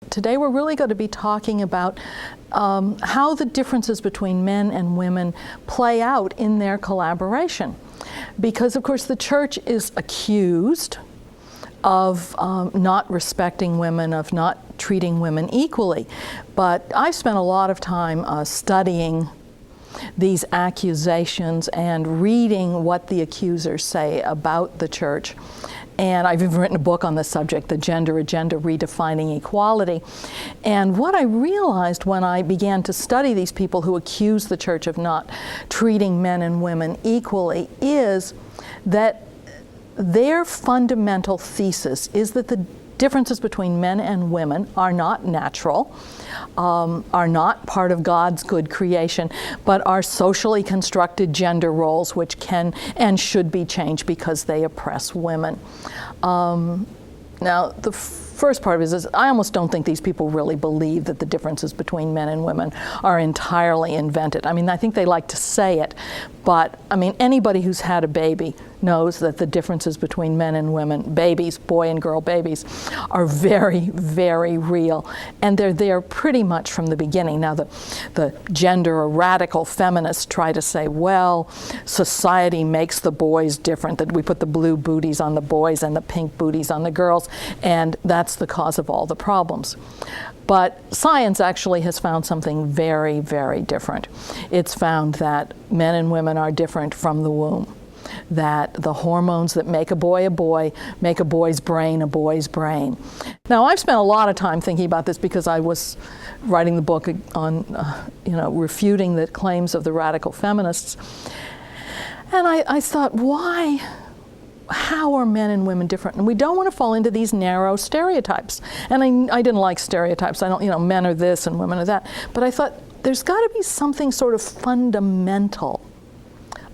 Today we're really going to be talking about how the differences between men and women play out in their collaboration. Because of course the church is accused of not respecting women, of not treating women equally. But I've spent a lot of time studying these accusations and reading what the accusers say about the church. And I've even written a book on the subject, The Gender Agenda, Redefining Equality. And what I realized when I began to study these people who accuse the church of not treating men and women equally is that their fundamental thesis is that the differences between men and women are not natural, are not part of God's good creation, but are socially constructed gender roles which can and should be changed because they oppress women. Now, the first part of it is I almost don't think these people really believe that the differences between men and women are entirely invented. I mean, I think they like to say it, but I mean, anybody who's had a baby knows that the differences between men and women, babies, boy and girl babies, are very, very real. And they're there pretty much from the beginning. Now, the gender or radical feminists try to say, well, society makes the boys different, that we put the blue booties on the boys and the pink booties on the girls, and that's the cause of all the problems. But science actually has found something very, very different. It's found that men and women are different from the womb, that the hormones that make a boy make a boy's brain a boy's brain. Now, I've spent a lot of time thinking about this because I was writing the book on, refuting the claims of the radical feminists. And I thought, how are men and women different? And we don't want to fall into these narrow stereotypes. And I didn't like stereotypes. I don't, men are this and women are that. But I thought there's got to be something sort of fundamental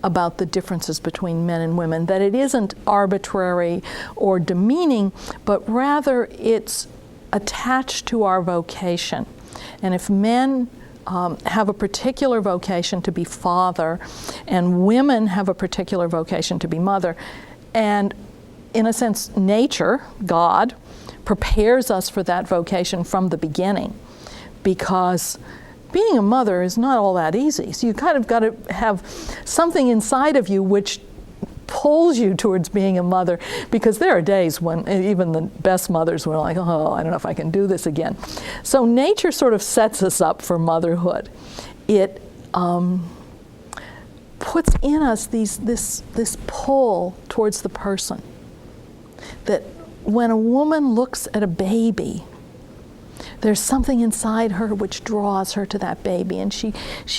about the differences between men and women, that it isn't arbitrary or demeaning, but rather it's attached to our vocation. And if men have a particular vocation to be father, and women have a particular vocation to be mother, and in a sense, nature, God, prepares us for that vocation from the beginning, because being a mother is not all that easy. So you kind of got to have something inside of you which pulls you towards being a mother, because there are days when even the best mothers were like, oh, I don't know if I can do this again. So nature sort of sets us up for motherhood. It puts in us this pull towards the person, that when a woman looks at a baby, there's something inside her which draws her to that baby, and she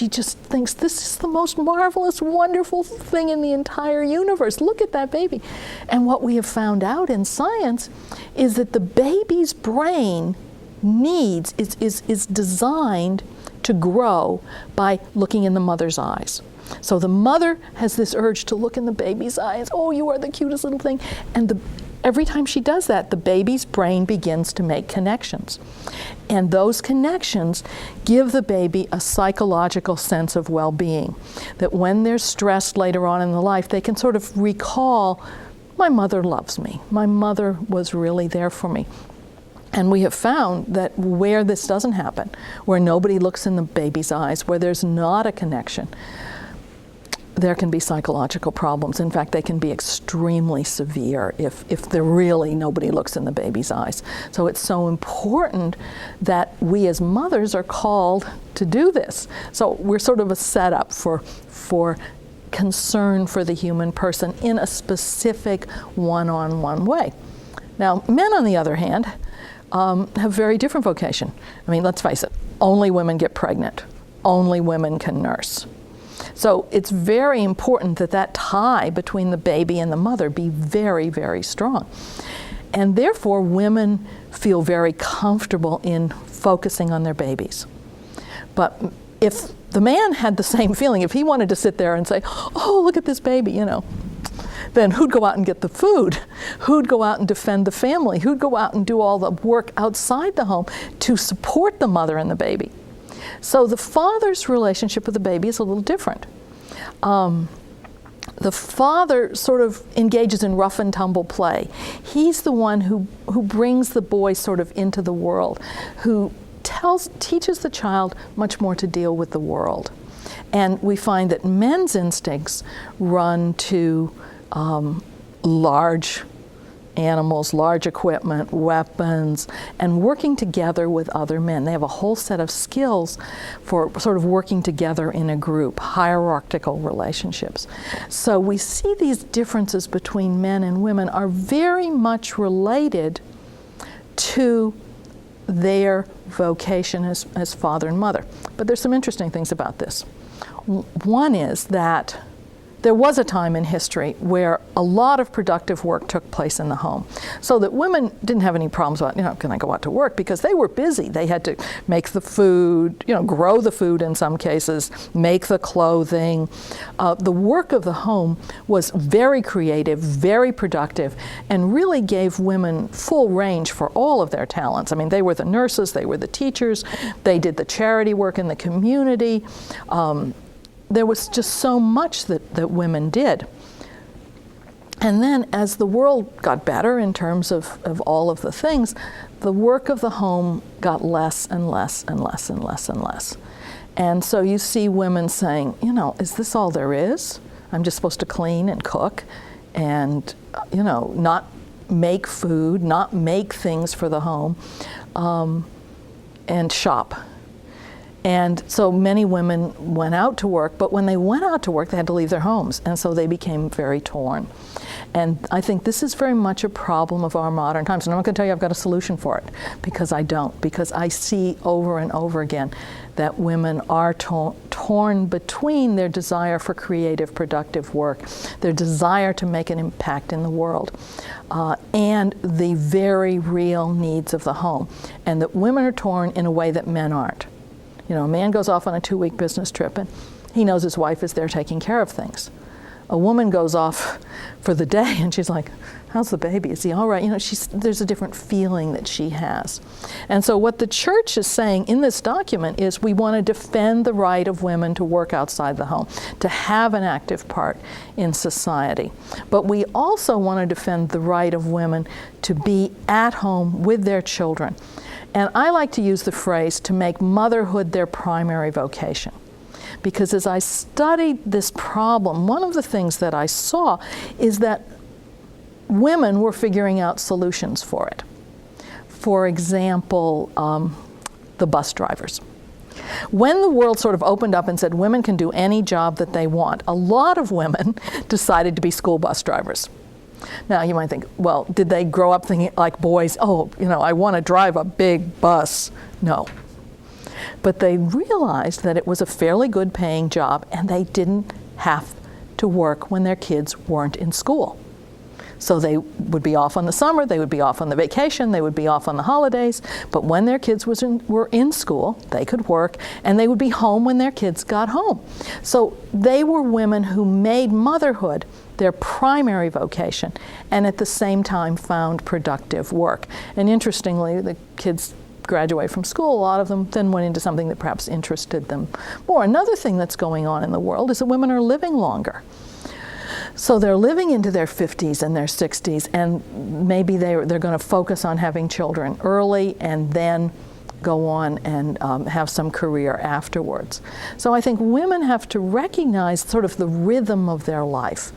just thinks, this is the most marvelous, wonderful thing in the entire universe. Look at that baby. And what we have found out in science is that the baby's brain is designed to grow by looking in the mother's eyes. So the mother has this urge to look in the baby's eyes. Oh, you are the cutest little thing. And every time she does that, the baby's brain begins to make connections. And those connections give the baby a psychological sense of well-being, that when they're stressed later on in the life, they can sort of recall, my mother loves me. My mother was really there for me. And we have found that where this doesn't happen, where nobody looks in the baby's eyes, where there's not a connection, there can be psychological problems. In fact, they can be extremely severe if there really nobody looks in the baby's eyes. So it's so important that we as mothers are called to do this. So we're sort of a setup for concern for the human person in a specific one-on-one way. Now, men, on the other hand, have very different vocation. I mean, let's face it, only women get pregnant. Only women can nurse. So it's very important that tie between the baby and the mother be very, very strong. And therefore, women feel very comfortable in focusing on their babies. But if the man had the same feeling, if he wanted to sit there and say, oh, look at this baby, then who'd go out and get the food? Who'd go out and defend the family? Who'd go out and do all the work outside the home to support the mother and the baby? So the father's relationship with the baby is a little different. the father sort of engages in rough and tumble play. He's the one who brings the boy sort of into the world, who teaches the child much more to deal with the world. And we find that men's instincts run to large animals, large equipment, weapons, and working together with other men. They have a whole set of skills for sort of working together in a group, hierarchical relationships. So we see these differences between men and women are very much related to their vocation as father and mother. But there's some interesting things about this. One is that there was a time in history where a lot of productive work took place in the home, so that women didn't have any problems about, can I go out to work? Because they were busy. They had to make the food, grow the food in some cases, make the clothing. The work of the home was very creative, very productive, and really gave women full range for all of their talents. I mean, they were the nurses, they were the teachers, they did the charity work in the community. There was just so much that women did. And then as the world got better in terms of all of the things, the work of the home got less and less and less and less and less. And so you see women saying, is this all there is? I'm just supposed to clean and cook and, not make food, not make things for the home, and shop. And so many women went out to work, but when they went out to work, they had to leave their homes, and so they became very torn. And I think this is very much a problem of our modern times. And I'm not going to tell you I've got a solution for it, because I don't, because I see over and over again that women are torn between their desire for creative, productive work, their desire to make an impact in the world, and the very real needs of the home. And that women are torn in a way that men aren't. A man goes off on a 2-week business trip and he knows his wife is there taking care of things. A woman goes off for the day and she's like, how's the baby? Is he all right? There's a different feeling that she has. And so what the church is saying in this document is we want to defend the right of women to work outside the home, to have an active part in society. But we also want to defend the right of women to be at home with their children. And I like to use the phrase to make motherhood their primary vocation. Because as I studied this problem, one of the things that I saw is that women were figuring out solutions for it. For example, the bus drivers. When the world sort of opened up and said women can do any job that they want, a lot of women decided to be school bus drivers. Now you might think, well, did they grow up thinking like boys, I want to drive a big bus? No. But they realized that it was a fairly good paying job and they didn't have to work when their kids weren't in school. So they would be off on the summer, they would be off on the vacation, they would be off on the holidays, but when their kids were in school, they could work, and they would be home when their kids got home. So they were women who made motherhood their primary vocation, and at the same time found productive work. And interestingly, the kids graduate from school, a lot of them then went into something that perhaps interested them more. Another thing that's going on in the world is that women are living longer. So they're living into their 50s and their 60s, and maybe they're going to focus on having children early and then go on and have some career afterwards. So I think women have to recognize sort of the rhythm of their life.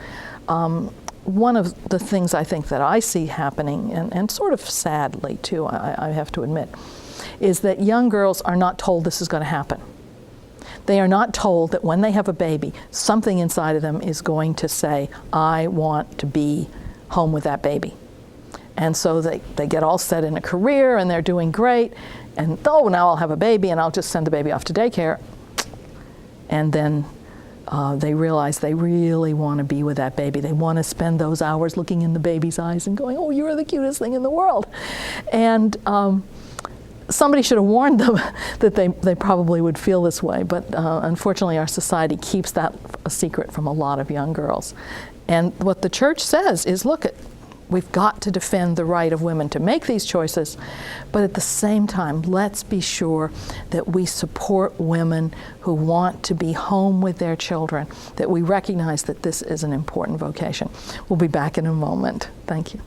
One of the things I think that I see happening, and sort of sadly too, I have to admit, is that young girls are not told this is going to happen. They are not told that when they have a baby, something inside of them is going to say, I want to be home with that baby. And so they get all set in a career and they're doing great, and now I'll have a baby and I'll just send the baby off to daycare. And then they realize they really want to be with that baby. They want to spend those hours looking in the baby's eyes and going, oh, you're the cutest thing in the world. And somebody should have warned them that they probably would feel this way, but unfortunately our society keeps that a secret from a lot of young girls. And what the church says is, look, We've got to defend the right of women to make these choices, but at the same time, let's be sure that we support women who want to be home with their children, that we recognize that this is an important vocation. We'll be back in a moment. Thank you.